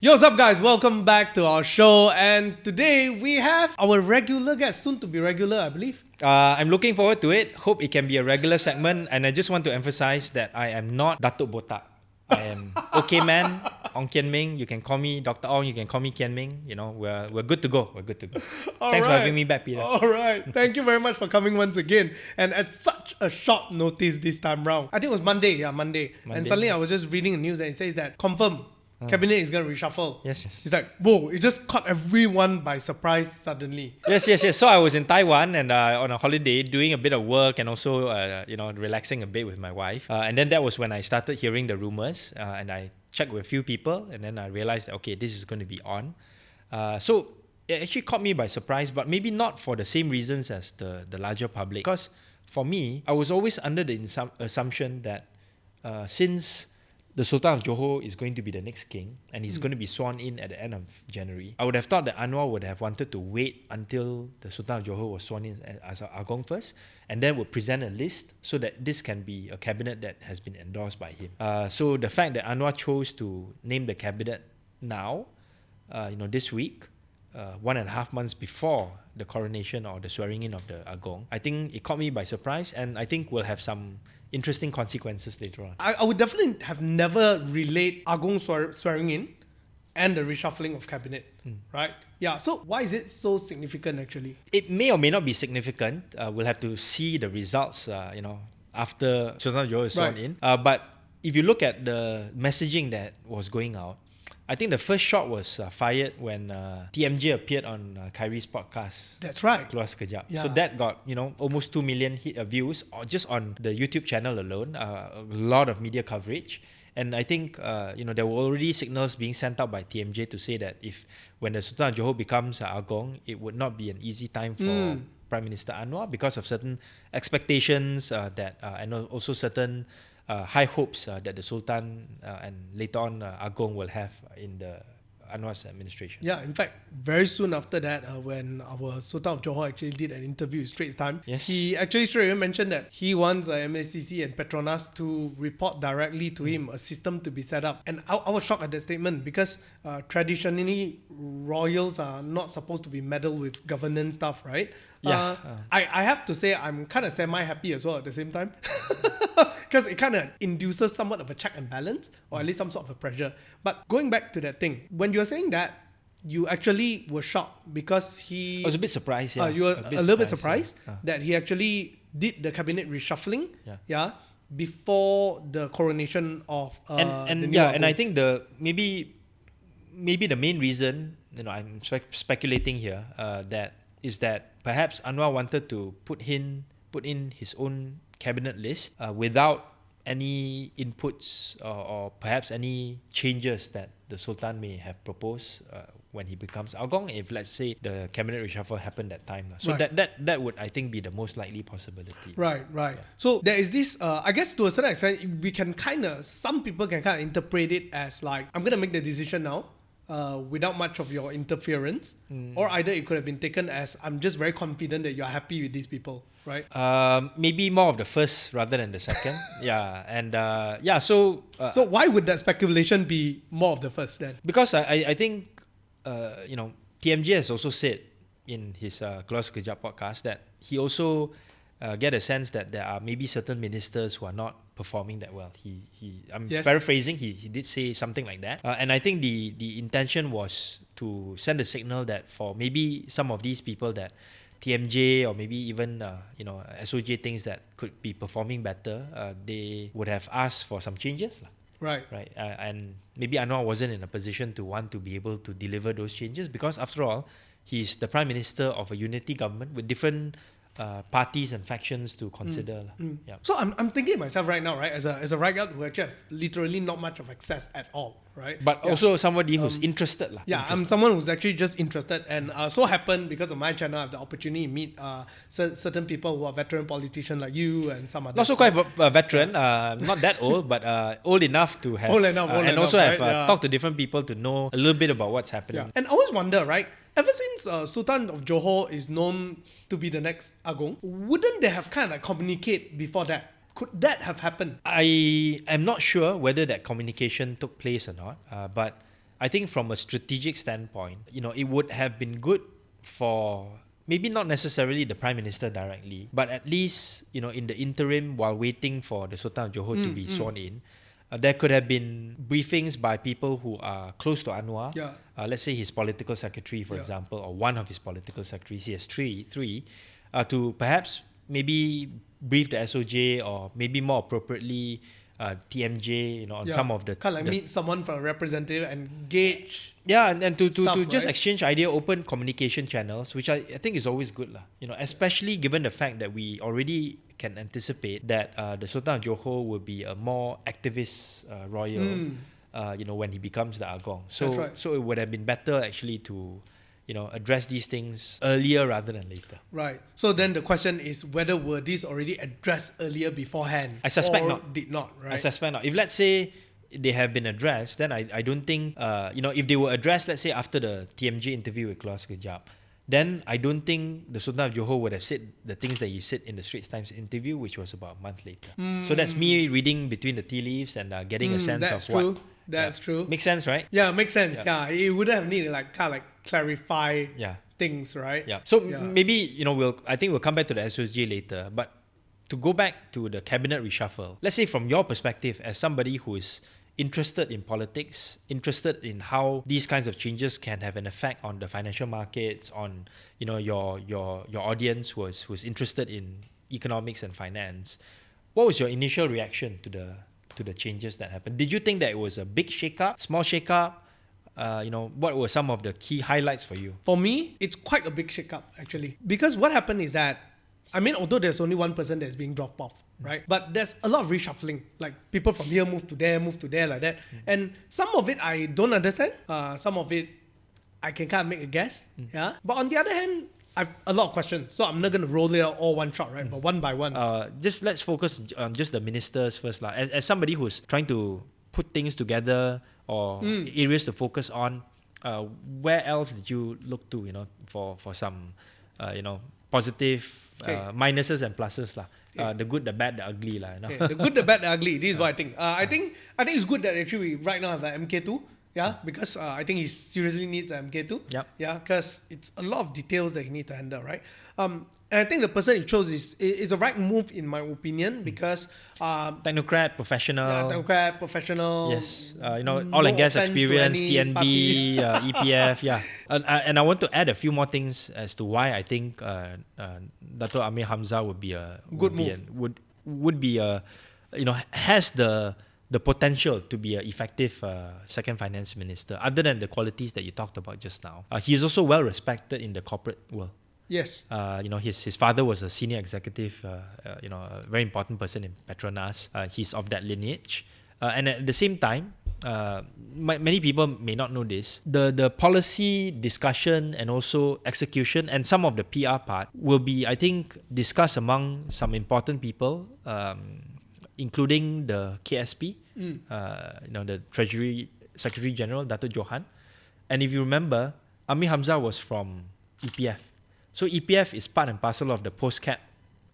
Yo, what's up, guys? Welcome back to our show. And today we have our regular guest, soon to be regular, I believe. I'm looking forward to it. Hope it can be a regular segment. And I just want to emphasize that I am not Datuk Botak. I am okay man, Ong Kian Ming. You can call me Dr. Ong. You can call me Kian Ming. You know, we're good to go. We're good to go. Thanks for having me back, Peter. All right. Thank you very much for coming once again. And at such a short notice this time round. I think it was Monday. Yeah, Monday. And suddenly I was just reading the news and it says that confirm. Cabinet is going to reshuffle. Yes. It's like, whoa, it just caught everyone by surprise suddenly. Yes. So I was in Taiwan and on a holiday doing a bit of work and also, relaxing a bit with my wife. And then that was when I started hearing the rumors and I checked with a few people and then I realized that, okay, this is going to be on. So it actually caught me by surprise, but maybe not for the same reasons as the larger public. Because for me, I was always under the assumption that since the Sultan of Johor is going to be the next king and he's going to be sworn in at the end of January, I would have thought that Anwar would have wanted to wait until the Sultan of Johor was sworn in as Agong first and then would present a list so that this can be a cabinet that has been endorsed by him. So the fact that Anwar chose to name the cabinet now, this week, 1.5 months before the coronation or the swearing in of the Agong, I think it caught me by surprise and I think we'll have some interesting consequences later on. I would definitely have never relate Agong swearing in and the reshuffling of cabinet, right? Yeah, so why is it so significant actually? It may or may not be significant. We'll have to see the results, after Sultan Johor is sworn in. But if you look at the messaging that was going out, I think the first shot was fired when TMJ appeared on Kyrie's podcast. That's right. Keluar sekejap. Yeah. So that got, almost 2 million views or just on the YouTube channel alone. A lot of media coverage. And I think, there were already signals being sent out by TMJ to say that when the Sultan of Johor becomes Agong, it would not be an easy time for Prime Minister Anwar because of certain expectations and also certain high hopes that the Sultan and later on Agong will have in the Anwar's administration. Yeah, in fact, very soon after that, when our Sultan of Johor actually did an interview with Straits Times, he actually straight away mentioned that he wants MSCC and Petronas to report directly to him, a system to be set up. And I was shocked at that statement because traditionally, royals are not supposed to be meddled with governance stuff, right? Yeah. I have to say I'm kind of semi-happy as well at the same time. Because it kind of induces somewhat of a check and balance, or at least some sort of a pressure. But going back to that thing, when you're saying that, you actually were shocked because I was a bit surprised. Yeah, you were a little bit surprised that he actually did the cabinet reshuffling. Before the coronation of and I think maybe the main reason, I'm speculating here, that perhaps Anwar wanted to put in his own cabinet list without any inputs or perhaps any changes that the Sultan may have proposed when he becomes Agong, if let's say the cabinet reshuffle happened that time. So that would, I think, be the most likely possibility. Right. Yeah. So there is this, I guess to a certain extent, some people can kind of interpret it as like, I'm going to make the decision now. Without much of your interference, or either it could have been taken as I'm just very confident that you're happy with these people, right? Maybe more of the first rather than the second. So why would that speculation be more of the first then? Because I think TMJ has also said in his Keluar Sekejap podcast that he also get a sense that there are maybe certain ministers who are not performing that well. I'm paraphrasing, he did say something like that. And I think the intention was to send a signal that for maybe some of these people that TMJ or maybe even SOJ thinks that could be performing better, they would have asked for some changes. Right. And maybe Anwar wasn't in a position to want to be able to deliver those changes because after all, he's the Prime Minister of a unity government with different parties and factions to consider. Yeah. So I'm thinking myself right now, right, as a right guy who actually have literally not much of access at all, right? But also somebody who's interested. I'm someone who's actually just interested and so happened because of my channel, I have the opportunity to meet certain people who are veteran politicians like you and some others. Not so quite a veteran, not that old, but old enough to have, talked to different people to know a little bit about what's happening. Yeah. And I always wonder, right, ever since Sultan of Johor is known to be the next Agong, wouldn't they have kind of communicate before that? Could that have happened? I am not sure whether that communication took place or not, but I think from a strategic standpoint, it would have been good for maybe not necessarily the Prime Minister directly, but at least, in the interim while waiting for the Sultan of Johor to be sworn in, there could have been briefings by people who are close to Anwar. Yeah. Let's say his political secretary, for example, or one of his political secretaries. He has three, to perhaps maybe brief the SOJ or maybe more appropriately TMJ, on some of the... Kind of like meet someone from a representative and gauge... Yeah, and to stuff, just right? exchange open communication channels, which I think is always good. Especially given the fact that we already can anticipate that the Sultan of Johor will be a more activist royal, when he becomes the Agong. So, That's right. so it would have been better actually to... address these things earlier rather than later. Right. So then the question is whether were these already addressed earlier beforehand? I suspect or not. Did not, right? I suspect not. If let's say they have been addressed, then I don't think, if they were addressed, let's say after the TMJ interview with Keluar Sekejap, then I don't think the Sultan of Johor would have said the things that he said in the Straits Times interview, which was about a month later. So that's me reading between the tea leaves and getting a sense that's of true. what... That's true. Makes sense, right? Yeah, makes sense. Yeah, it would have needed clarify things, right? Yeah. So maybe I think we'll come back to the SOG later. But to go back to the cabinet reshuffle, let's say from your perspective as somebody who is interested in politics, interested in how these kinds of changes can have an effect on the financial markets, on your audience who's interested in economics and finance, what was your initial reaction to the changes that happened? Did you think that it was a big shake-up, small shake-up? What were some of the key highlights for you? For me, it's quite a big shake-up actually. Because what happened is that, although there's only one person that's being dropped off, right? But there's a lot of reshuffling. Like people from here move to there like that. And some of it I don't understand. Some of it I can kind of make a guess. Yeah. But on the other hand, I've a lot of questions. So I'm not going to roll it out all one shot, right? But one by one. Just let's focus on just the ministers first. As somebody who's trying to put things together or areas to focus on, where else did you look to, for some, positive minuses and pluses lah. The good, the bad, the ugly lah. Okay, the good, the bad, the ugly. This is what I think. I think it's good that actually we right now have an MK2. Yeah, because I think he seriously needs an MK2. Yep. Yeah, because it's a lot of details that he needs to handle, right? And I think the person he chose is a right move in my opinion because technocrat, professional. Yeah, technocrat, professional. Yes, oil and gas experience, TNB, EPF. Yeah, and I want to add a few more things as to why I think Dato' Amir Hamzah would be a good move. Would be a has the potential to be an effective second finance minister, other than the qualities that you talked about just now. He is also well respected in the corporate world. Yes. His father was a senior executive, a very important person in Petronas. He's of that lineage. And at the same time, many people may not know this, the policy discussion and also execution and some of the PR part will be, I think, discussed among some important people, including the KSP, the Treasury Secretary General, Dato' Johan. And if you remember, Amir Hamzah was from EPF. So EPF is part and parcel of the post-cap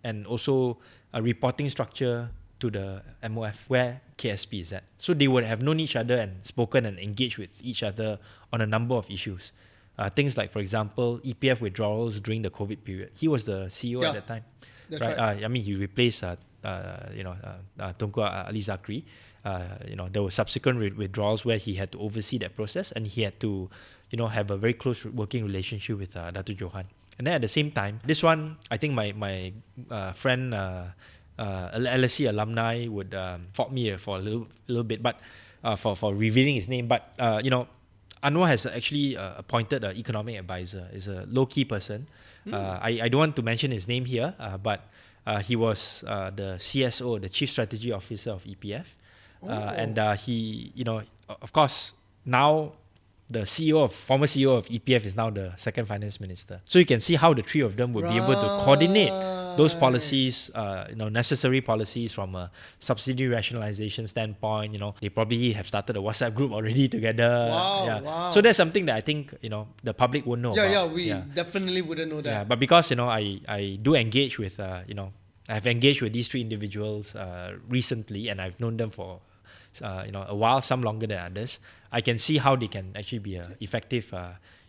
and also a reporting structure to the MOF where KSP is at. So they would have known each other and spoken and engaged with each other on a number of issues. Things like, for example, EPF withdrawals during the COVID period. He was the CEO at that time. That's right. He replaced Tunku Ali Zakri. There were subsequent withdrawals where he had to oversee that process and he had to, have a very close working relationship with Dato' Johan. And then at the same time, this one, I think my friend, LSE alumni would fault me for a little bit, but for revealing his name. But Anwar has actually appointed an economic advisor. Is a low-key person. I don't want to mention his name here, but he was the CSO, the Chief Strategy Officer of EPF. And he, of course, now the former CEO of EPF is now the second finance minister. So you can see how the three of them would be able to coordinate those policies, necessary policies from a subsidy rationalization standpoint. They probably have started a WhatsApp group already together. Wow. So that's something that I think, the public won't know about. We definitely wouldn't know that. Yeah, but because, I do engage with, I've engaged with these three individuals recently and I've known them for a while, some longer than others. I can see how they can actually be a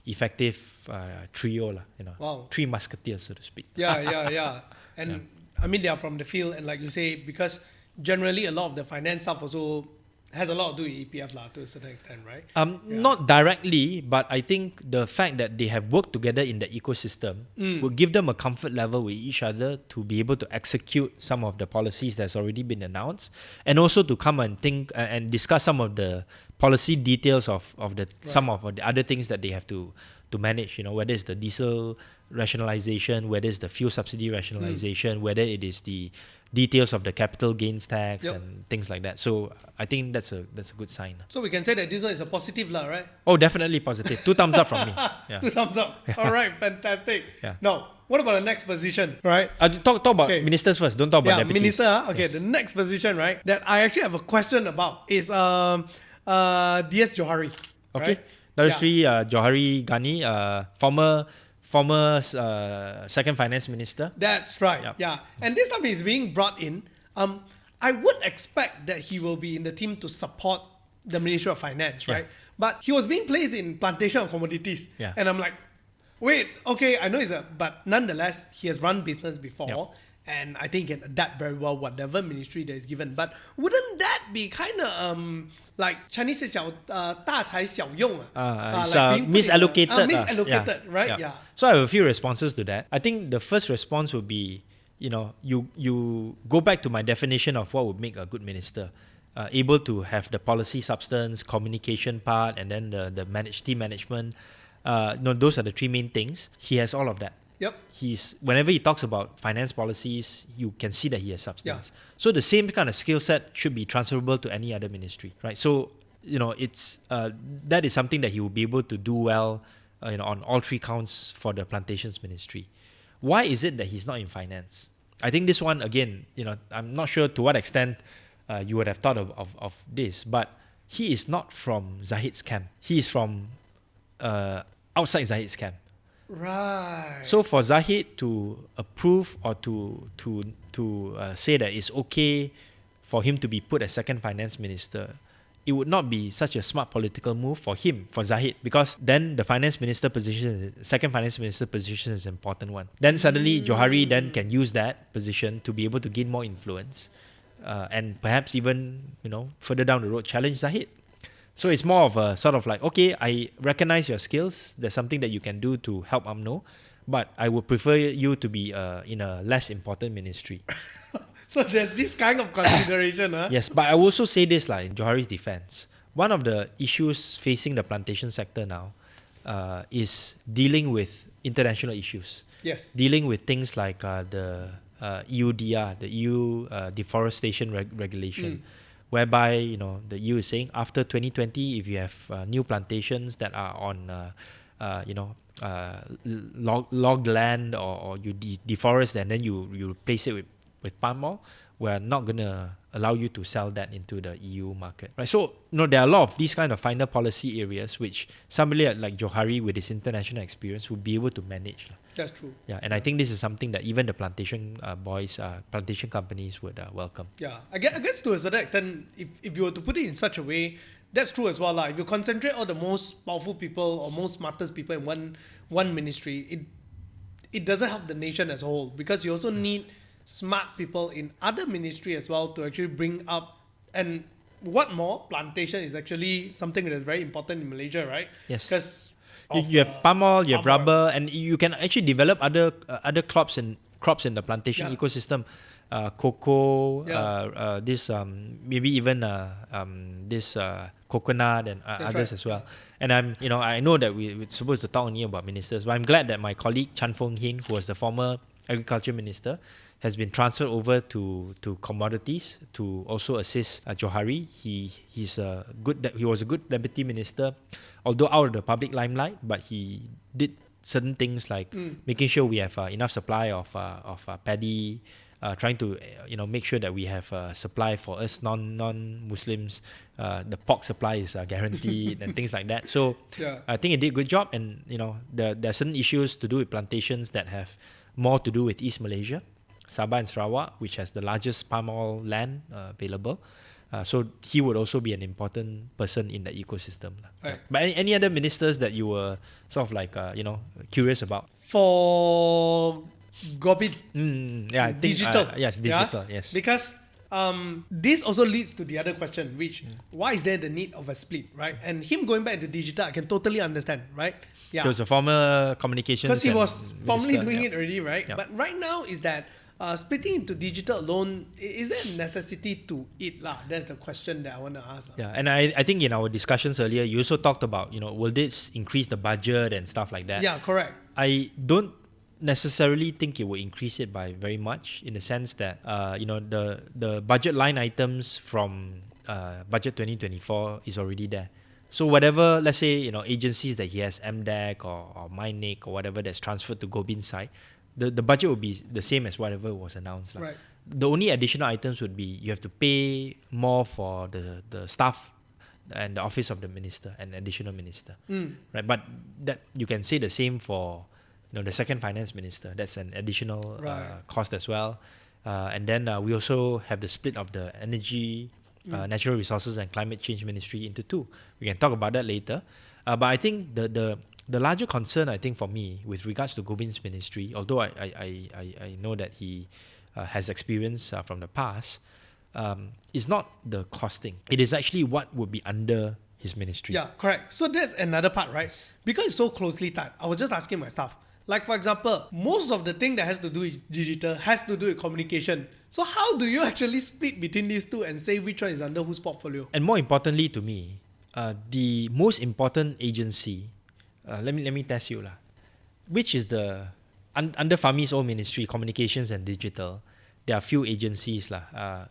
effective trio, Wow. three musketeers, so to speak. Yeah. And I mean, they are from the field, and like you say, because generally a lot of the finance stuff also has a lot to do with EPF to a certain extent, right? Not directly, but I think the fact that they have worked together in the ecosystem will give them a comfort level with each other to be able to execute some of the policies that's already been announced, and also to come and think and discuss some of the policy details of some of the other things that they have to manage. Whether it's the diesel rationalization, whether it's the fuel subsidy rationalization, whether it is the details of the capital gains tax and things like that. So I think that's a good sign. So we can say that this one is a positive, right? Oh, definitely positive. 2 thumbs up from me. Yeah. 2 thumbs up. All right, fantastic. Yeah. Now, what about the next position, right? Talk about ministers first. Don't talk about deputies. Minister. Okay, yes. The next position, right, that I actually have a question about is DS Johari. Okay. Right? That is Johari Ghani, former second finance minister. That's right. Yep. Yeah. And this time he's being brought in. I would expect that he will be in the team to support the Ministry of Finance, right? But he was being placed in plantation of commodities. Yeah. And I'm like, wait, okay, I know but nonetheless, he has run business before. Yep. And I think he can adapt very well whatever ministry that is given. But wouldn't that be kind of like Chinese says 大材小用? Like misallocated. Misallocated, right? Yeah. So I have a few responses to that. I think the first response would be, you go back to my definition of what would make a good minister. Able to have the policy substance, communication part, and then the team management. Those are the 3 main things. He has all of that. Yep. Whenever he talks about finance policies, you can see that he has substance. Yeah. So the same kind of skill set should be transferable to any other ministry, right? So it's that is something that he will be able to do well, on all 3 counts for the plantations ministry. Why is it that he's not in finance? I think this one again, I'm not sure to what extent you would have thought of this, but he is not from Zahid's camp. He is from outside Zahid's camp. Right. So for Zahid to approve or to say that it's okay for him to be put as second finance minister, it would not be such a smart political move for him, for Zahid, because then the second finance minister position is an important one. Then suddenly Johari then can use that position to be able to gain more influence, and perhaps even further down the road challenge Zahid. So it's more of a sort of like, okay, I recognize your skills. There's something that you can do to help UMNO, but I would prefer you to be in a less important ministry. So there's this kind of consideration, huh? Yes, but I will also say this, in Johari's defense, one of the issues facing the plantation sector now is dealing with international issues. Yes. Dealing with things like the EUDR, the EU deforestation regulation. Whereby the EU is saying after 2020, if you have new plantations that are on logged land or you deforest and then you replace it with palm oil, we're not gonna allow you to sell that into the EU market, right? So there are a lot of these kind of finer policy areas which somebody like Johari with his international experience would be able to manage. That's true. Yeah, and I think this is something that even the plantation plantation companies would welcome. Yeah, I guess to a certain extent, if you were to put it in such a way, that's true as well. If you concentrate all the most powerful people or most smartest people in one ministry, it doesn't help the nation as a whole, because you also need smart people in other ministry as well to actually bring up. And what more, plantation is actually something that is very important in Malaysia, right? Yes. Because you have palm oil, you have rubber, and you can actually develop other crops in the plantation ecosystem. Cocoa, this maybe even this coconut and others as well. And I know that we're supposed to talk only about ministers, but I'm glad that my colleague Chan Fong Hin, who was the former agriculture minister, has been transferred over to commodities to also assist Johari. He was a good deputy minister, although out of the public limelight, but he did certain things like making sure we have enough supply of paddy, trying to make sure that we have supply for us non-Muslims. The pork supply is guaranteed and things like that. So I think he did a good job. And there are certain issues to do with plantations that have more to do with East Malaysia, Sabah and Sarawak, which has the largest palm oil land available. So he would also be an important person in the ecosystem. Right. But any other ministers that you were sort of like, curious about? For Gobit, I think, digital. yes, digital, yes. Because this also leads to the other question, which why is there the need of a split, right? And him going back to digital, I can totally understand, right? Yeah. He was a former communications Because he was formerly minister, doing it already, right? Yeah. But right now is that splitting into digital alone, is there a necessity to it? That's the question that I want to ask. Yeah, and I think in our discussions earlier, you also talked about, will this increase the budget and stuff like that? Yeah, correct. I don't necessarily think it will increase it by very much, in the sense that the budget line items from budget 2024 is already there. So whatever, let's say, agencies that he has, MDEC or MyNIC or whatever that's transferred to Gobin's side, the budget will be the same as whatever was announced. Right. The only additional items would be you have to pay more for the staff and the office of the minister and additional minister. Right? But that you can say the same for the second finance minister. That's an additional cost as well. And then we also have the split of the energy, natural resources and climate change ministry into two. We can talk about that later. But I think the larger concern, I think, for me with regards to Govind's ministry, although I know that he has experience from the past, is not the costing. It is actually what would be under his ministry. Yeah, correct. So that's another part, right? Because it's so closely tied. I was just asking my staff. Like, for example, most of the thing that has to do with digital has to do with communication. So how do you actually split between these two and say which one is under whose portfolio? And more importantly to me, the most important agency, let me test you lah. Which is the under Fahmi's own ministry, communications and digital, there are few agencies lah.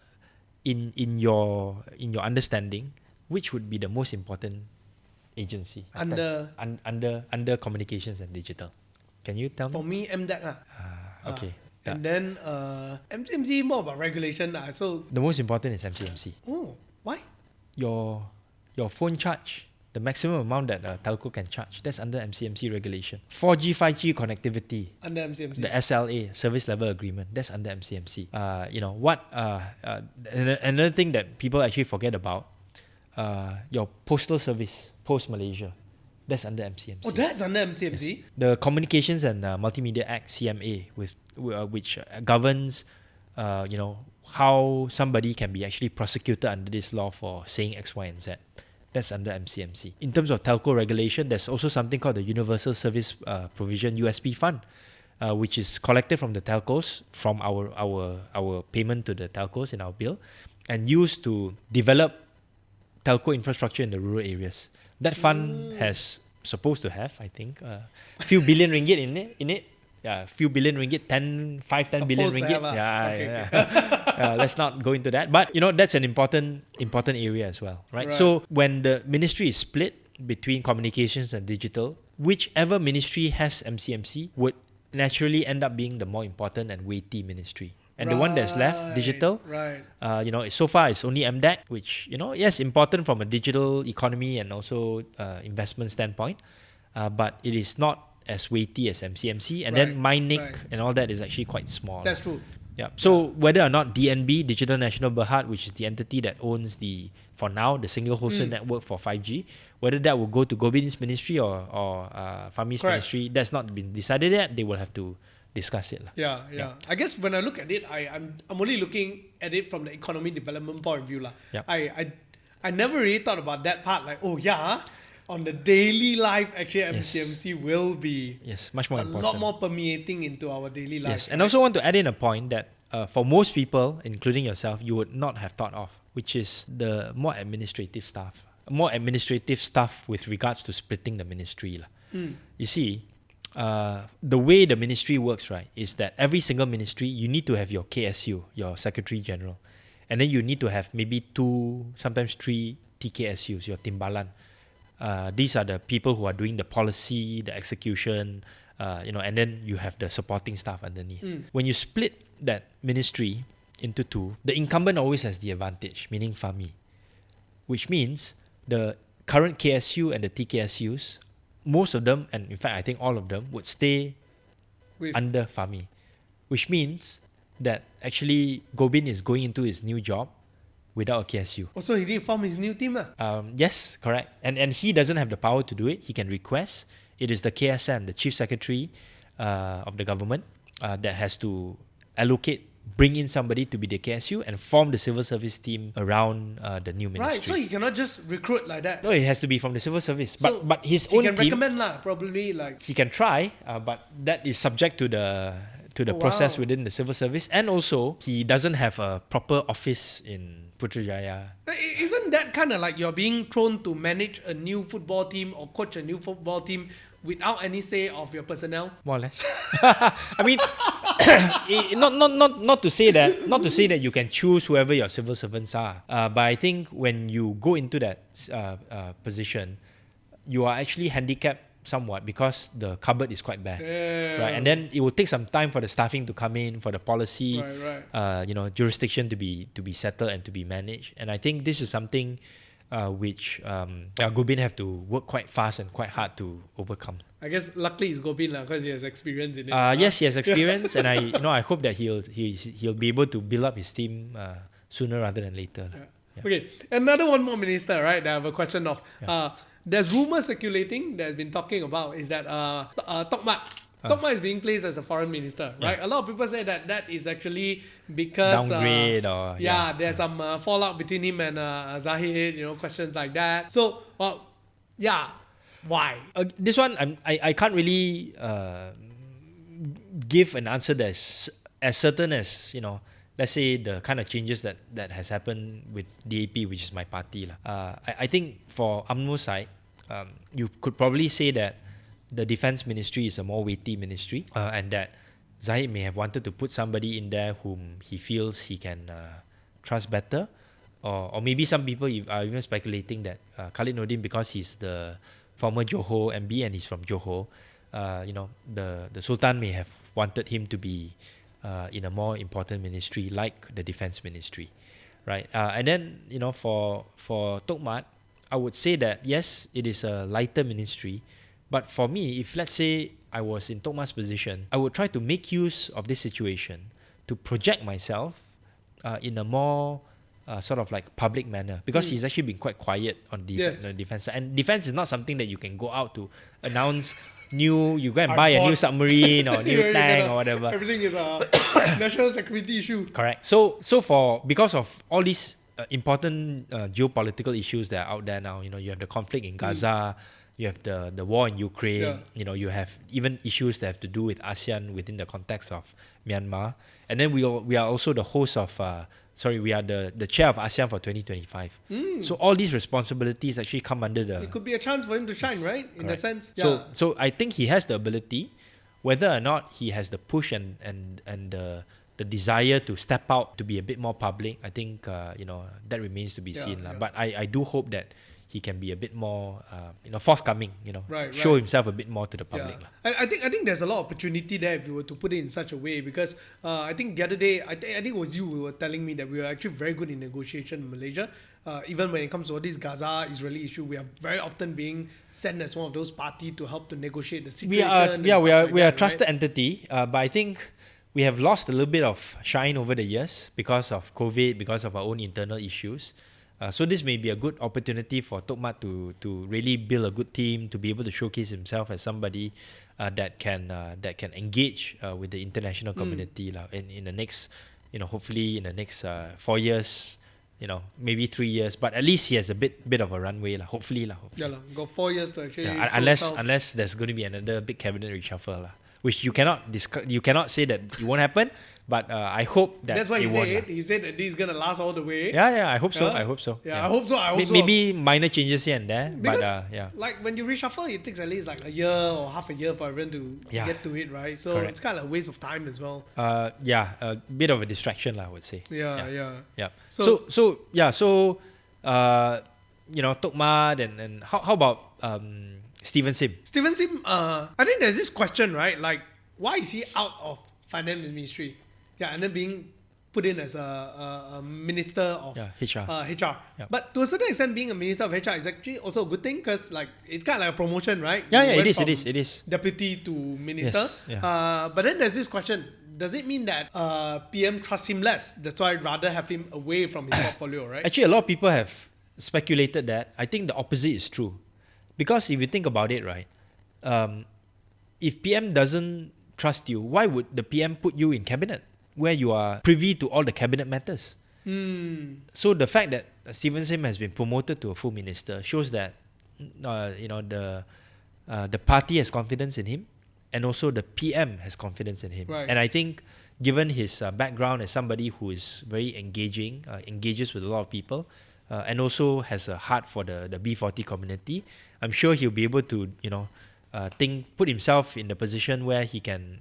In your understanding, which would be the most important agency under communications and digital? Can you tell me? For me, MDEC. Okay. And then MCMC more about regulation. So the most important is MCMC. Oh, why? Your phone charge, the maximum amount that a telco can charge, that's under MCMC regulation. 4G, 5G connectivity, under MCMC. the SLA, service level agreement, that's under MCMC. Another thing that people actually forget about, your postal service, Post Malaysia, that's under MCMC. Oh, that's under MCMC? Yes. The Communications and Multimedia Act, CMA, which governs, how somebody can be actually prosecuted under this law for saying X, Y, and Z. That's under MCMC. In terms of telco regulation, there's also something called the Universal Service Provision USP Fund, which is collected from the telcos, from our payment to the telcos in our bill, and used to develop telco infrastructure in the rural areas. That fund has supposed to have, I think, a few billion ringgit in it. Yeah, a few billion ringgit, 10 billion ringgit. Let's not go into that. But that's an important area as well, right? So when the ministry is split between communications and digital, whichever ministry has MCMC would naturally end up being the more important and weighty ministry. And the one that's left, digital, so far it's only MDEC, which, yes, important from a digital economy and also investment standpoint, but it is not as weighty as MCMC. And then MyNIC and all that is actually quite small. That's true. Yeah. So whether or not DNB, Digital National Berhad, which is the entity that owns for now, the single wholesale network for 5G, whether that will go to Gobin's ministry or Fahmi's ministry, that's not been decided yet. They will have to discuss it. Yeah. I guess when I look at it, I'm only looking at it from the economic development point of view. I never really thought about that part. Like, on the daily life, actually MCMC will be much more important. A lot more permeating into our daily life. Yes, and I also want to add in a point that for most people, including yourself, you would not have thought of, which is the more administrative stuff. More administrative stuff with regards to splitting the ministry. You see, the way the ministry works, right, is that every single ministry, you need to have your KSU, your Secretary General. And then you need to have maybe 2, sometimes 3 TKSUs, your Timbalan. These are the people who are doing the policy, the execution, and then you have the supporting staff underneath. When you split that ministry into 2, the incumbent always has the advantage, meaning Fahmi, which means the current KSU and the TKSUs, most of them, and in fact I think all of them, would stay under Fahmi, which means that actually Gobin is going into his new job without a KSU. Also, he didn't form his new team. Yes, correct. And he doesn't have the power to do it. He can request. It is the KSN, the Chief Secretary of the government, that has to bring in somebody to be the KSU and form the civil service team around the new ministry. Right, so he cannot just recruit like that. No, it has to be from the civil service. So But his he own can team, recommend probably like. he can try, but that is subject to the process within the civil service. And also, he doesn't have a proper office in Putrajaya. Isn't that kind of like you're being thrown to manage a new football team or coach a new football team without any say of your personnel? More or less. I mean, not to say that you can choose whoever your civil servants are. But I think when you go into that position, you are actually handicapped somewhat because the cupboard is quite bare, right? And then it will take some time for the staffing to come in, for the policy, jurisdiction to be settled and to be managed. And I think this is something which Gobin have to work quite fast and quite hard to overcome. I guess luckily it's Gobin because he has experience in it. Yes, he has experience, and I hope that he'll be able to build up his team sooner rather than later. Yeah. Okay, another one more minister, right? That I have a question of. There's rumors circulating that has been talking about is that Tokmat is being placed as a foreign minister, right? A lot of people say that is actually because downgrade there's some fallout between him and Zahid, questions like that. So, why? This one I can't really give an answer that's as certain as let's say the kind of changes that has happened with DAP, which is my party. I think for UMNO's side, you could probably say that the defense ministry is a more weighty ministry, and that Zahid may have wanted to put somebody in there whom he feels he can trust better, or maybe some people are even speculating that Khalid Nordin, because he's the former Johor MB and he's from Johor, the Sultan may have wanted him to be in a more important ministry like the defense ministry, right? And then for Tokmat, I would say that yes, it is a lighter ministry, but for me, if let's say I was in Tokmat's position, I would try to make use of this situation to project myself in a more sort of like public manner, because he's actually been quite quiet on the defense side. And defense is not something that you can go out to announce you go and buy a new submarine or new tank or whatever. Everything is a national security issue. Correct. So because of all these important geopolitical issues that are out there now, you have the conflict in Gaza, you have the war in Ukraine, you have even issues that have to do with ASEAN within the context of Myanmar. And then we are also the host of we are the chair of ASEAN for 2025. So all these responsibilities actually come under the... It could be a chance for him to shine, right? In a sense. So I think he has the ability. Whether or not he has the push and the desire to step out to be a bit more public, I think that remains to be seen. But I do hope that he can be a bit more forthcoming, show himself a bit more to the public. I think there's a lot of opportunity there if you were to put it in such a way, because I think the other day, I think it was you who were telling me that we were actually very good in negotiation in Malaysia. Even when it comes to all this Gaza-Israeli issue, we are very often being sent as one of those parties to help to negotiate the situation. We are a trusted entity, but I think we have lost a little bit of shine over the years because of COVID, because of our own internal issues. So this may be a good opportunity for Tokmat to really build a good team, to be able to showcase himself as somebody that can engage with the international community in the next, hopefully in the next 4 years, maybe 3 years, but at least he has a bit of a runway, hopefully. Got 4 years to actually. Unless there's going to be another big cabinet reshuffle, which you cannot say that it won't happen. But I hope that that's what he said. He said that this is gonna last all the way. Yeah, I hope so. I hope so. I hope so. Maybe minor changes here and there. Because, like when you reshuffle, it takes at least like a year or half a year for everyone to get to it, right? So it's kind of a waste of time as well. A bit of a distraction, I would say. Yeah. So Tokmat and how about Steven Sim? Steven Sim, I think there's this question, right? Like, why is he out of finance ministry? And then being put in as a minister of HR. But to a certain extent, being a minister of HR is actually also a good thing, because like it's kind of like a promotion, right? It is. Deputy to minister. Yes. But then there's this question: does it mean that PM trusts him less? That's why I'd rather have him away from his portfolio, right? Actually, a lot of people have speculated that. I think the opposite is true. Because if you think about it, right, if PM doesn't trust you, why would the PM put you in cabinet where you are privy to all the cabinet matters? So the fact that Stephen Sim has been promoted to a full minister shows that the party has confidence in him, and also the PM has confidence in him. Right. And I think, given his background as somebody who is very engaging, engages with a lot of people, and also has a heart for the B40 community, I'm sure he'll be able to put himself in the position where he can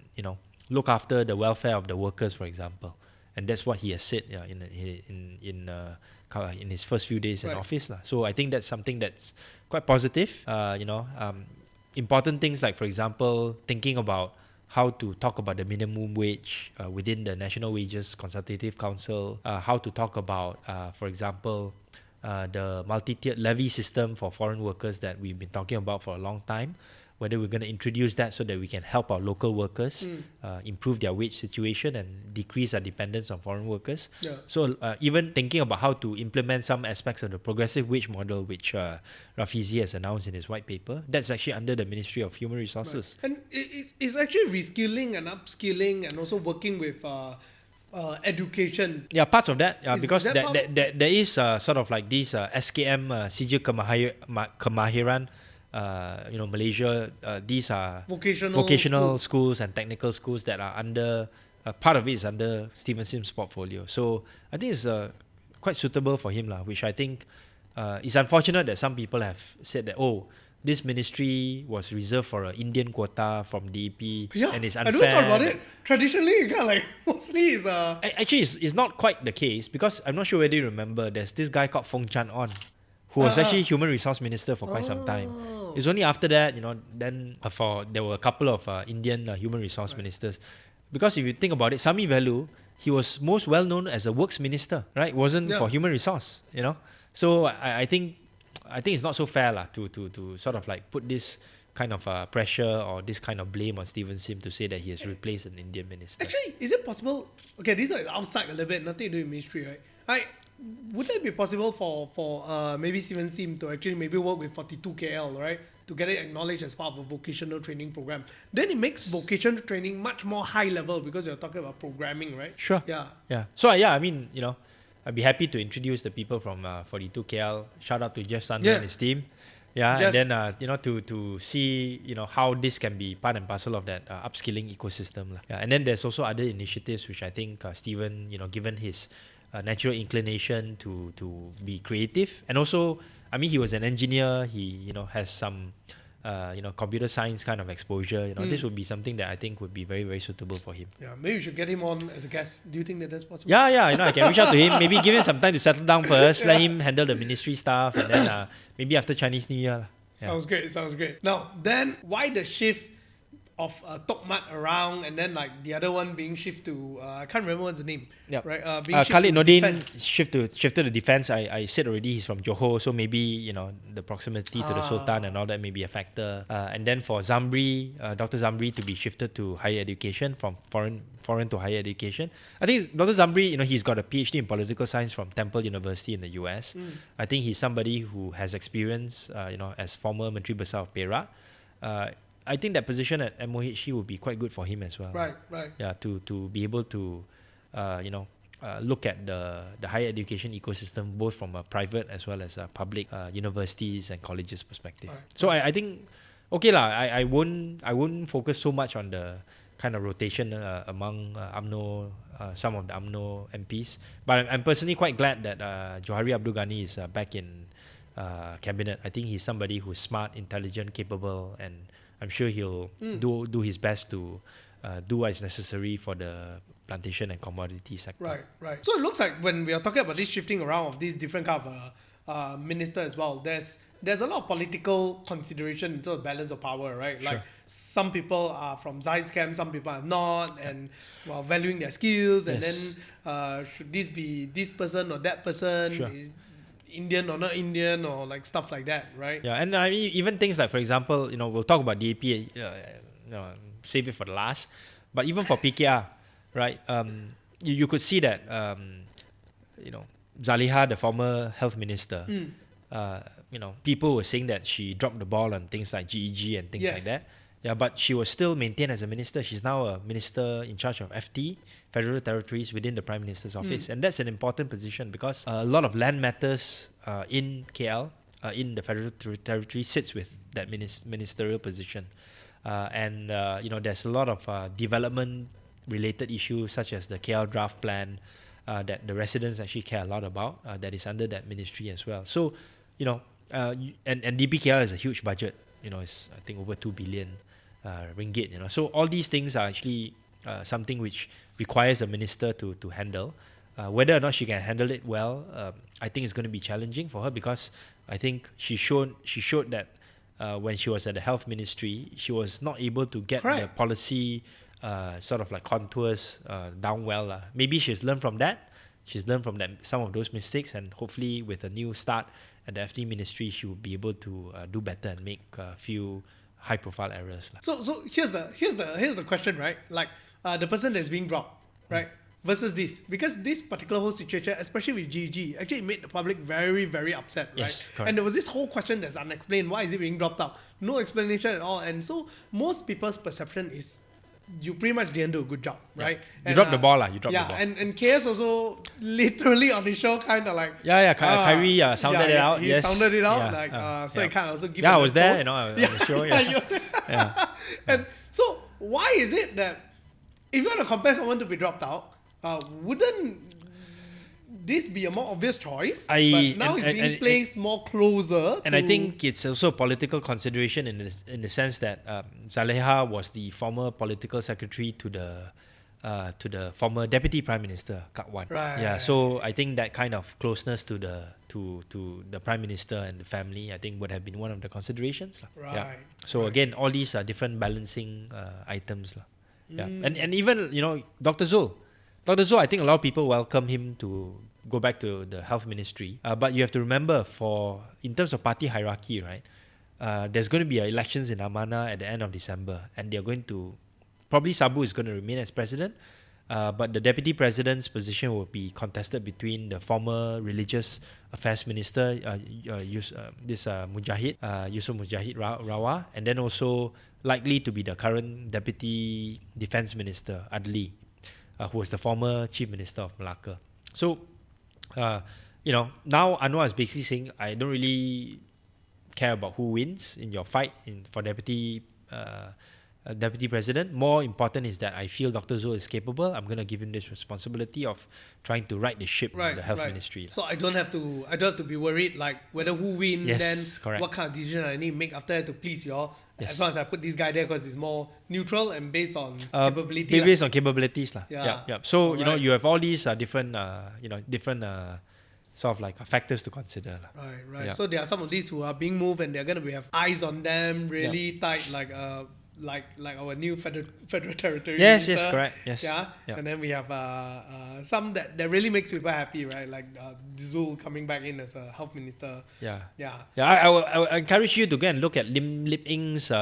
look after the welfare of the workers, for example. And that's what he has said in his first few days in office. So I think that's something that's quite positive. Important things like, for example, thinking about how to talk about the minimum wage within the National Wages Consultative Council, how to talk about, for example, the multi-tiered levy system for foreign workers that we've been talking about for a long time, whether we're going to introduce that so that we can help our local workers improve their wage situation and decrease our dependence on foreign workers. Yeah. So even thinking about how to implement some aspects of the progressive wage model, which Rafizi has announced in his white paper, that's actually under the Ministry of Human Resources. Right. And it's actually reskilling and upskilling and also working with education. Yeah, parts of that. Is Because that there is sort of like these SKM, Sijil Kemahiran, Malaysia, these are vocational schools and technical schools that are under, part of it is under Stephen Sim's portfolio. So I think it's quite suitable for him, which I think it's unfortunate that some people have said that, this ministry was reserved for an Indian quota from DEP and it's unfair. I never thought about it. Traditionally, mostly is Actually, it's not quite the case, because I'm not sure whether you remember, there's this guy called Fong Chan On, who was actually Human Resource Minister for quite some time. It's only after that, then there were a couple of Indian Human Resource Ministers. Because if you think about it, Sami Velu, he was most well known as a Works Minister, right? It wasn't for Human Resource, So I think it's not so fair to sort of like put this kind of pressure or this kind of blame on Stephen Sim to say that he has replaced an Indian minister. Actually, is it possible? Okay, these are outside a little bit, nothing to do with ministry, right? Would it be possible for maybe Stephen Sim to actually maybe work with 42KL, right? To get it acknowledged as part of a vocational training program. Then it makes vocational training much more high level because you're talking about programming, right? Sure. Yeah. So I mean, I'd be happy to introduce the people from 42KL. Shout out to Jeff Sander and his team. Yeah, Jeff. And then to see how this can be part and parcel of that upskilling ecosystem. Yeah, and then there's also other initiatives which I think Stephen, given his natural inclination to be creative, and also, I mean, he was an engineer. He has some computer science kind of exposure. This would be something that I think would be very, very suitable for him. Yeah, maybe we should get him on as a guest. Do you think that that's possible? Yeah. I can reach out to him. Maybe give him some time to settle down first. Let him handle the ministry stuff, and then maybe after Chinese New Year. Yeah. Sounds great. Now, then why the shift of Tokmat around, and then like the other one being shift to I can't remember what's the name. Yep. Right. Khalid Nordin shifted to defense. I said already he's from Johor, so maybe the proximity to the Sultan and all that may be a factor. And then for Zamri, Dr. Zamri to be shifted to higher education, from foreign to higher education. I think Dr. Zamri, he's got a PhD in political science from Temple University in the US. I think he's somebody who has experience, as former Menteri Besar of Perak. I think that position at MOHE would be quite good for him as well. Right. Yeah, to be able to, look at the higher education ecosystem, both from a private as well as a public universities and colleges perspective. Right. So I think, okay lah. I won't focus so much on the kind of rotation among UMNO, some of the UMNO MPs. But I'm personally quite glad that Johari Ghani is back in cabinet. I think he's somebody who's smart, intelligent, capable, and I'm sure he'll do his best to do what is necessary for the plantation and commodity sector. Right. So it looks like when we are talking about this shifting around of these different kind of minister as well, there's a lot of political consideration in terms of balance of power, right? Sure. Like some people are from Zaid's camp, some people are not, and while valuing their skills, and then should this be this person or that person? Sure. Indian or not Indian, or like stuff like that, right? Yeah, and I mean, even things like, for example, we'll talk about DAP, save it for the last, but even for PKR, right? You could see that, Zaliha, the former health minister, people were saying that she dropped the ball on things like GEG and things like that. Yeah, but she was still maintained as a minister. She's now a minister in charge of FT, Federal Territories, within the Prime Minister's office. And that's an important position because a lot of land matters in KL, in the Federal Territory, sits with that ministerial position. There's a lot of development-related issues such as the KL draft plan that the residents actually care a lot about, that is under that ministry as well. So, and DPKL is a huge budget. It's, I think, over 2 billion ringgit. So all these things are actually something which requires a minister to handle. Whether or not she can handle it well, I think it's going to be challenging for her because I think she showed that when she was at the health ministry, she was not able to get the policy sort of like contours down well. Maybe she's learned from that. She's learned from some of those mistakes, and hopefully with a new start at the FD ministry, she will be able to do better and make a few high-profile errors. So here's the question, right? Like the person that's being dropped, right? Versus this, because this particular whole situation, especially with GG, actually made the public very, very upset, right? Yes, correct. And there was this whole question that's unexplained. Why is it being dropped out? No explanation at all. And so most people's perception is you pretty much didn't do a good job, right? You dropped the ball, You dropped the ball. Yeah, and KS also literally on the show kind of like... Kyrie sounded it out. He sounded it out, it kind of also give... Yeah, I was there, on the show. And so why is it that if you want to compare someone to be dropped out, wouldn't this be a more obvious choice? But now it's being placed more closer. And I think it's also a political consideration in the sense that Zaleha was the former political secretary to the former deputy prime minister, Katwan. Right. Yeah. So I think that kind of closeness to the prime minister and the family, I think, would have been one of the considerations. Right. Yeah. So again, all these are different balancing items. Yeah. And even Dr. Zul, I think a lot of people welcome him to go back to the health ministry. But you have to remember, in terms of party hierarchy, right? There's going to be elections in Amanah at the end of December, and they're going to probably Sabu is going to remain as president. But the deputy president's position will be contested between the former religious affairs minister, Yusuf Mujahid Rawa, and then also likely to be the current deputy defense minister, Adli, who was the former chief minister of Malacca. So, now Anwar is basically saying, I don't really care about who wins in your fight for deputy president. More important is that I feel Dr. Zul is capable. I'm going to give him this responsibility of trying to right the ship in the health ministry. So I don't have to be worried like whether who wins, then what kind of decision I need to make after that to please you all. Yes. As long as I put this guy there because he's more neutral and based on capability. Based on capabilities. Yeah. So, you have all these different sort of like factors to consider. Right. Yeah. So there are some of these who are being moved and they're going to have eyes on them really tight like our new federal territory. Yes, correct. Yes. Yeah. And then we have some that really makes people happy, right? Like Zul coming back in as a health minister. Yeah. I will encourage you to go and look at Lim Lip Ng's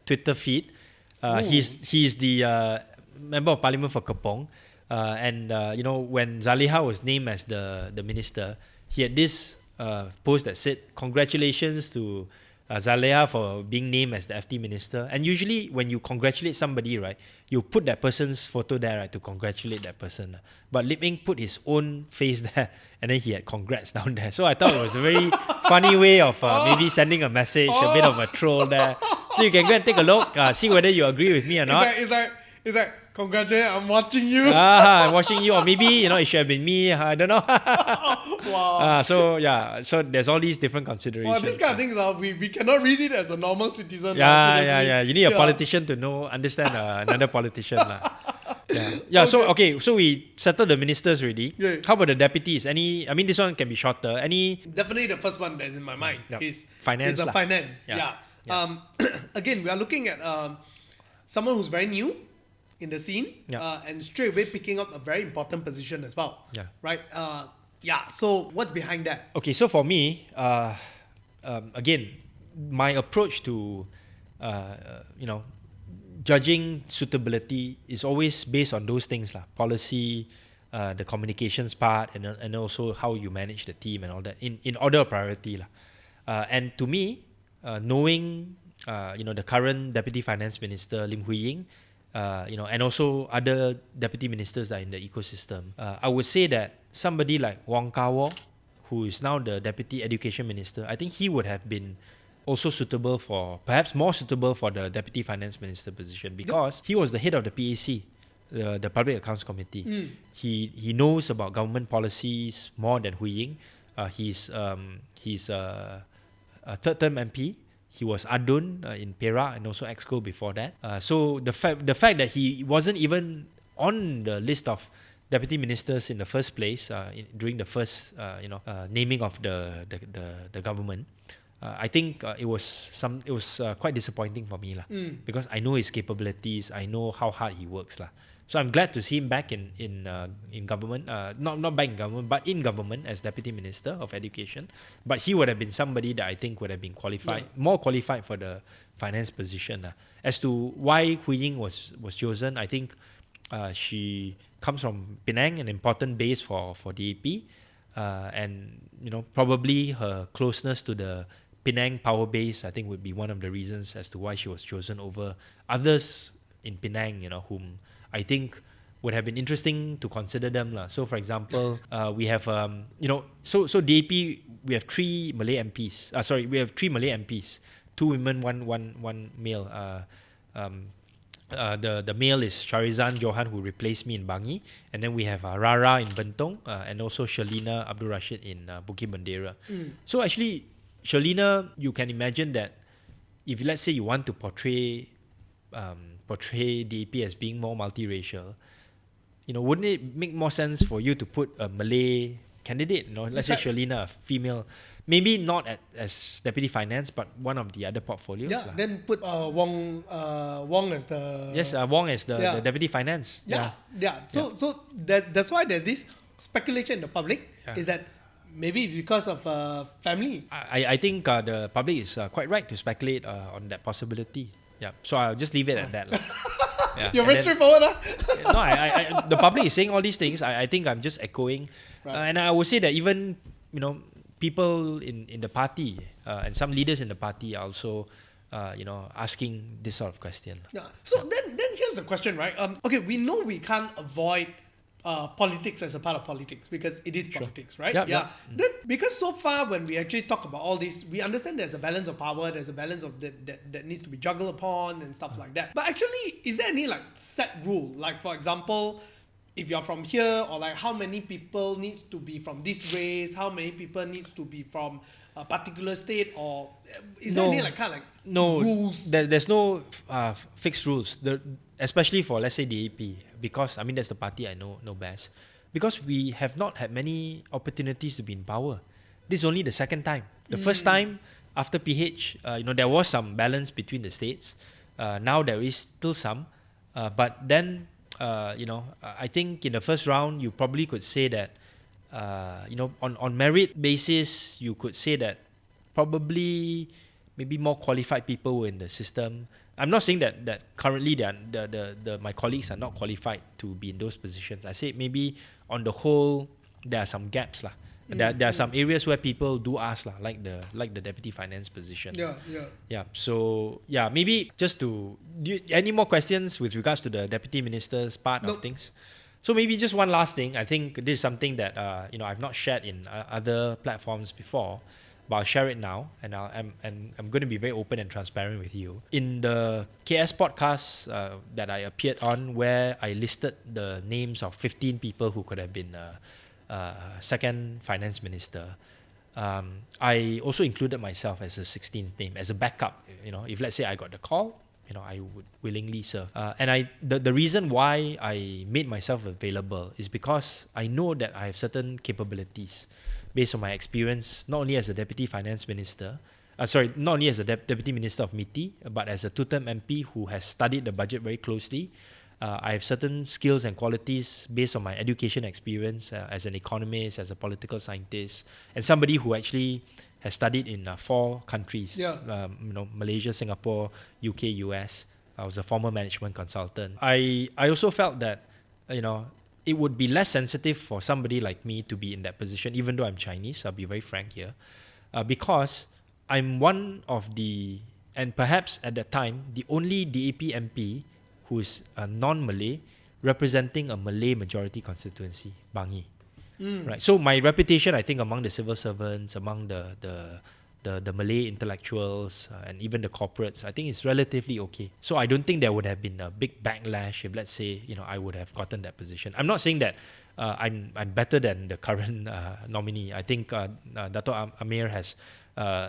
Twitter feed. He's the member of parliament for Kepong. When Zaliha was named as the minister, he had this post that said, "Congratulations to Zaleha for being named as the FT minister." And usually when you congratulate somebody, right, you put that person's photo there, right, to congratulate that person. But Lip Ng put his own face there, and then he had congrats down there. So I thought it was a very funny way of maybe sending a message, a bit of a troll there. So you can go and take a look, see whether you agree with me or not. It's like congratulations, I'm watching you. I'm watching you, or maybe it should have been me. I don't know. Wow. So there's all these different considerations. Well, these kind of things we cannot read it as a normal citizen. Yeah. You need a politician to understand another politician. Yeah. Okay. So we settled the ministers already. Yeah. How about the deputies? This one can be shorter. Definitely the first one that's in my mind is finance. Is finance. Yeah. Again, we are looking at someone who's very new in the scene, and straight away picking up a very important position as well. Yeah. Right. So what's behind that? Okay. So for me, again, my approach to, judging suitability is always based on those things lah. Policy, the communications part, and also how you manage the team and all that in order of priority lah. And to me, knowing the current Deputy Finance Minister Lim Hui Ying, and also other deputy ministers that are in the ecosystem, I would say that somebody like Wong Kah-Wong, who is now the Deputy Education Minister, I think he would have been also suitable perhaps more suitable for the Deputy Finance Minister position, because he was the head of the PAC, the Public Accounts Committee. He knows about government policies more than Hui Ying. He's a third-term MP. He was Adun in Perak and also Exco before that. So the fact that he wasn't even on the list of deputy ministers in the first place during the first naming of the government, I think it was quite disappointing for me lah. Because I know his capabilities, I know how hard he works lah. So I'm glad to see him back in government, not back in government, but in government as Deputy Minister of Education. But he would have been somebody that I think would have been more qualified for the finance position. As to why Hui Ying was chosen, I think she comes from Penang, an important base for DAP, and probably her closeness to the Penang power base, I think, would be one of the reasons as to why she was chosen over others in Penang, whom I think would have been interesting to consider them lah. So, for example, we have so DAP, we have three Malay MPs. We have three Malay MPs, 2 women, one male. The male is Sharizan Johan, who replaced me in Bangi, and then we have Rara in Bentong, and also Shalina Abdul Rashid in Bukit Bendera. So actually, Shalina, you can imagine that if let's say you want to portray DAP as being more multiracial, wouldn't it make more sense for you to put a Malay candidate? Let's say Shalina, a female, maybe not as Deputy Finance, but one of the other portfolios. Yeah, then put Wong as the Wong as the Deputy Finance. So that's why there's this speculation in the public is that maybe because of family. I think the public is quite right to speculate on that possibility. Yeah, so I'll just leave it at that. You're very straightforward, No, I the public is saying all these things. I think I'm just echoing, and I would say that even people in the party and some leaders in the party are also asking this sort of question. Yeah. So then here's the question, right? Okay, we know we can't avoid politics as a part of politics because it is politics, right? Yeah. Then because so far when we actually talk about all this, we understand there's a balance of power, there's a balance of that needs to be juggled upon and stuff like that. But actually, is there any set rule? Like, for example, if you're from here, or how many people needs to be from this race, how many people needs to be from a particular state, or is there any rules? There's no fixed rules. Especially for, let's say, DAP, because that's the party I know best. Because we have not had many opportunities to be in power. This is only the second time. The first time after PH, there was some balance between the states. Now there is still some, but then I think in the first round you probably could say that on merit basis you could say that probably maybe more qualified people were in the system. I'm not saying that currently my colleagues are not qualified to be in those positions. I say maybe on the whole there are some gaps lah. There are some areas where people do ask lah, like the deputy finance position. Yeah. So maybe any more questions with regards to the deputy minister's part of things? So maybe just one last thing. I think this is something that I've not shared in other platforms before. But I'll share it now, and I'm going to be very open and transparent with you. In the KS podcast that I appeared on, where I listed the names of 15 people who could have been second finance minister, I also included myself as a 16th name, as a backup. If let's say I got the call, I would willingly serve. And the reason why I made myself available is because I know that I have certain capabilities based on my experience, not only as a deputy finance minister, not only as a deputy minister of MITI, but as a two-term MP who has studied the budget very closely. I have certain skills and qualities based on my education experience as an economist, as a political scientist, and somebody who actually has studied in 4 countries, Malaysia, Singapore, UK, US. I was a former management consultant. I also felt that, it would be less sensitive for somebody like me to be in that position, even though I'm Chinese. I'll be very frank here, because I'm one of the, and perhaps at that time, the only DAP MP who is a non-Malay representing a Malay majority constituency, Bangi. Right. So my reputation, I think, among the civil servants, among the Malay intellectuals, and even the corporates, I think is relatively okay. So I don't think there would have been a big backlash if, let's say, I would have gotten that position. I'm not saying that I'm better than the current nominee. I think Dato' Amir has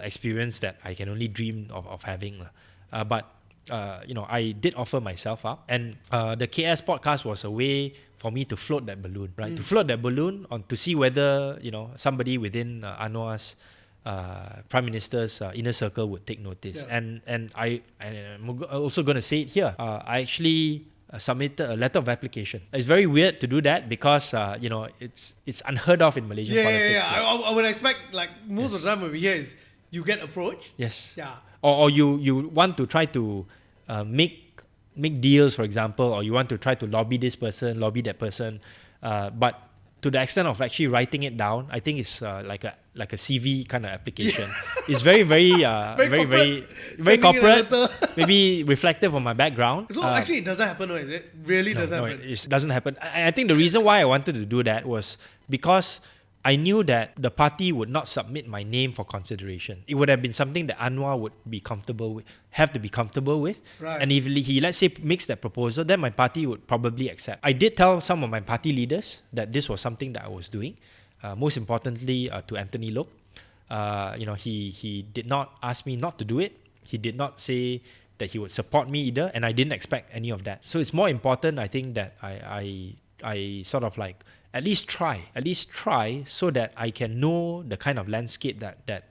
experience that I can only dream of having. But I did offer myself up, and the KS podcast was a way for me to float that balloon, right? To float that balloon on to see whether somebody within Anwar's Prime Minister's inner circle would take notice. And I'm also going to say it here. I actually submitted a letter of application. It's very weird to do that because it's unheard of in Malaysian politics. I would expect most of the time over here is you get approached. Yes. Yeah. Or you want to try to make deals, for example, or you want to try to lobby this person, lobby that person, but to the extent of actually writing it down, I think it's like a CV kind of application. It's very very corporate, maybe reflective of my background. So actually, it doesn't happen, or is it? Really doesn't happen? No, it doesn't happen. I think the reason why I wanted to do that was because I knew that the party would not submit my name for consideration. It would have been something that Anwar would be comfortable with, have to be comfortable with. Right. And if he, let's say, makes that proposal, then my party would probably accept. I did tell some of my party leaders that this was something that I was doing. Most importantly, to Anthony Loke. He did not ask me not to do it. He did not say that he would support me either, and I didn't expect any of that. So it's more important, I think, that I sort of like at least try so that I can know the kind of landscape that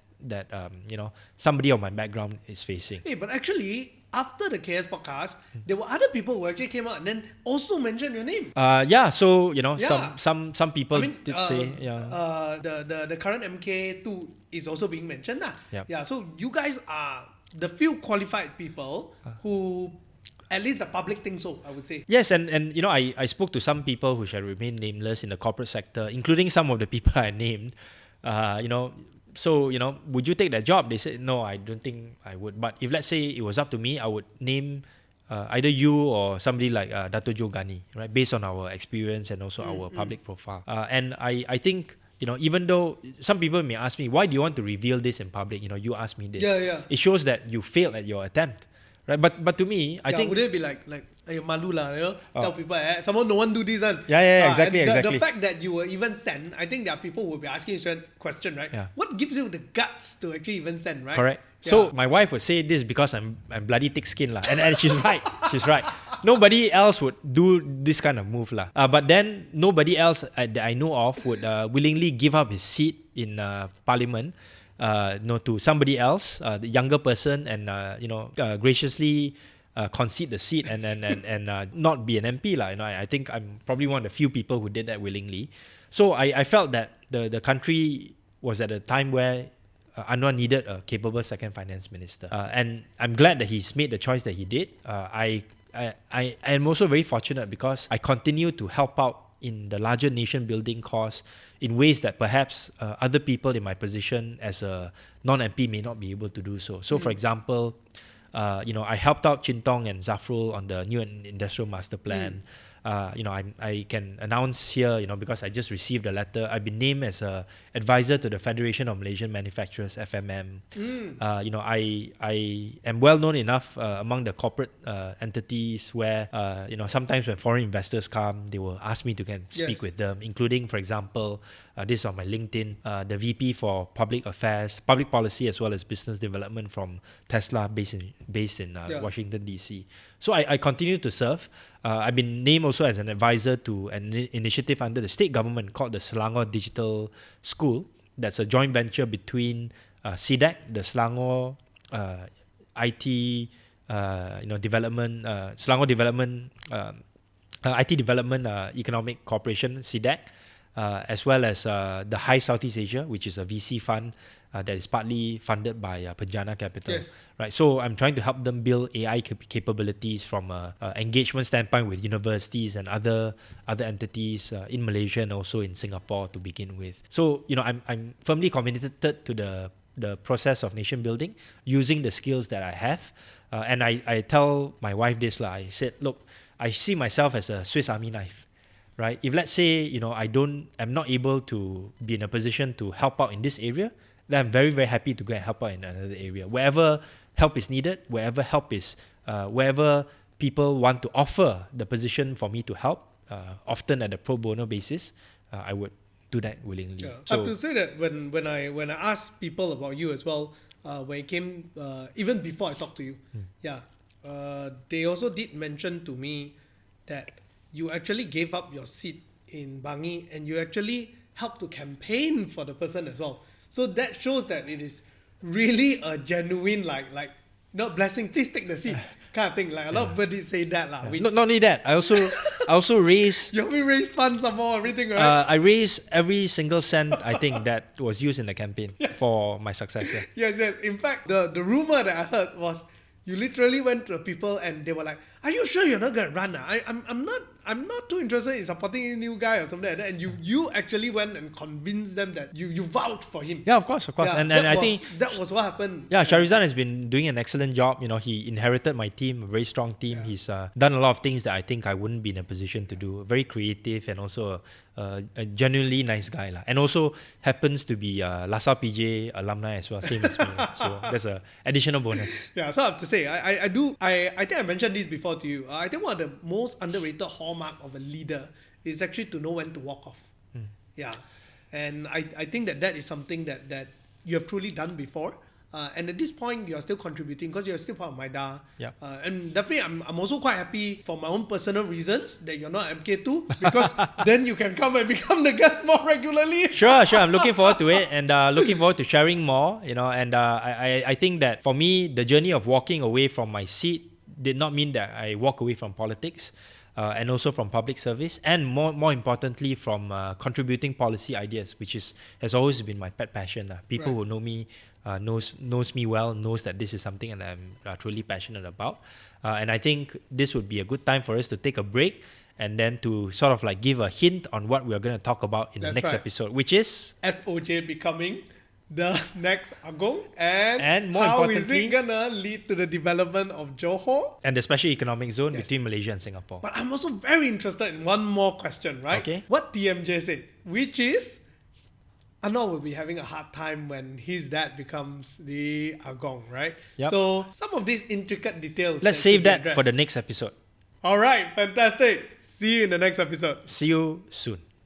somebody of my background is facing. Hey, but actually, after the KS podcast, there were other people who actually came out and then also mentioned your name. So some people did say the current MK2 is also being mentioned. Yep. Yeah, so you guys are the few qualified people who at least the public thinks so, I would say. Yes, and I spoke to some people who shall remain nameless in the corporate sector, including some of the people I named. So would you take that job? They said, no, I don't think I would. But if, let's say, it was up to me, I would name either you or somebody like Dato' Johari Ghani, right? Based on our experience and also our public profile. And I think, even though some people may ask me, why do you want to reveal this in public? You asked me this. Yeah. It shows that you failed at your attempt. Right, but to me, I think would it be like malu lah, tell people someone no one do this one. Exactly. The fact that you were even sent, I think there are people who will be asking you a question, right? Yeah. What gives you the guts to actually even send, right? Correct. Yeah. So my wife would say this because I'm bloody thick skin lah, and she's right. She's right. Nobody else would do this kind of move lah. But then nobody else that I know of would willingly give up his seat in Parliament. To somebody else, the younger person, and graciously concede the seat and not be an MP lah. I think I'm probably one of the few people who did that willingly. So I felt that the country was at a time where Anwar needed a capable second finance minister, and I'm glad that he's made the choice that he did. I am also very fortunate because I continue to help out in the larger nation building cause in ways that perhaps other people in my position as a non-MP may not be able to do so. So for example, I helped out Chintong and Zafrul on the new industrial master plan. I can announce here, because I just received a letter, I've been named as a advisor to the Federation of Malaysian Manufacturers, FMM. I am well known enough among the corporate entities where, sometimes when foreign investors come, they will ask me to speak with them, including, for example, this is on my LinkedIn, the VP for Public Affairs, Public Policy as well as Business Development from Tesla based in Washington, D.C. So I continue to serve. I've been named also as an advisor to an initiative under the state government called the Selangor Digital School. That's a joint venture between SIDEC, the Selangor IT development, Selangor Development IT Development Economic Corporation, SIDEC, as well as the High Southeast Asia, which is a VC fund that is partly funded by Penjana Capital. Yes. Right, so I'm trying to help them build AI capabilities from a engagement standpoint with universities and other entities in Malaysia and also in Singapore to begin with. So I'm firmly committed to the process of nation building using the skills that I have, and I tell my wife this lah. I said, look, I see myself as a Swiss Army knife. Right? If let's say I'm not able to be in a position to help out in this area, then I'm very, very happy to go and help out in another area. Wherever help is needed, wherever people want to offer the position for me to help, often at a pro bono basis, I would do that willingly. Yeah. So, I have to say that when I ask people about you as well, when it came even before I talked to you, they also did mention to me that you actually gave up your seat in Bangi and you actually helped to campaign for the person as well. So that shows that it is really a genuine not blessing, please take the seat kind of thing. Like a lot of people did say that lah. Not only that, I also raise. You helped me raise funds some more, everything, right? I raised every single cent I think that was used in the campaign for my success. Yes. In fact, the rumor that I heard was you literally went to the people and they were like, "Are you sure you're not gonna run? I'm not too interested in supporting a new guy or something like that." And you actually went and convinced them that you vouched for him. Yeah, of course. Yeah, and I think that was what happened. yeah, Sharizan has been doing an excellent job. He inherited my team, a very strong team. Yeah. He's done a lot of things that I think I wouldn't be in a position to do. Very creative and also a genuinely nice guy lah. And also happens to be Lhasa PJ alumni as well, same as me. So that's an additional bonus. Yeah, so I have to say, I think I mentioned this before to you. I think one of the most underrated hallmark of a leader is actually to know when to walk off. Yeah, and I think that is something that you have truly done before. And at this point, you are still contributing because you're still part of MIDA. Yeah. And definitely, I'm also quite happy for my own personal reasons that you're not MK2 because then you can come and become the guest more regularly. Sure. I'm looking forward to it and looking forward to sharing more. And I think that for me, the journey of walking away from my seat did not mean that I walk away from politics. And also from public service, and more importantly from contributing policy ideas, which has always been my pet passion. People who know me knows me well, knows that this is something that I'm truly passionate about. And I think this would be a good time for us to take a break and then to sort of give a hint on what we're going to talk about in the next episode, which is SOJ becoming the next Agong, and more how importantly, is it gonna lead to the development of Johor and the special economic zone between Malaysia and Singapore. But I'm also very interested in one more question, right? Okay. What TMJ said, which is Anwar will be having a hard time when his dad becomes the Agong, right? Yep. So some of these intricate details. Let's save that for the next episode. All right, fantastic. See you in the next episode. See you soon.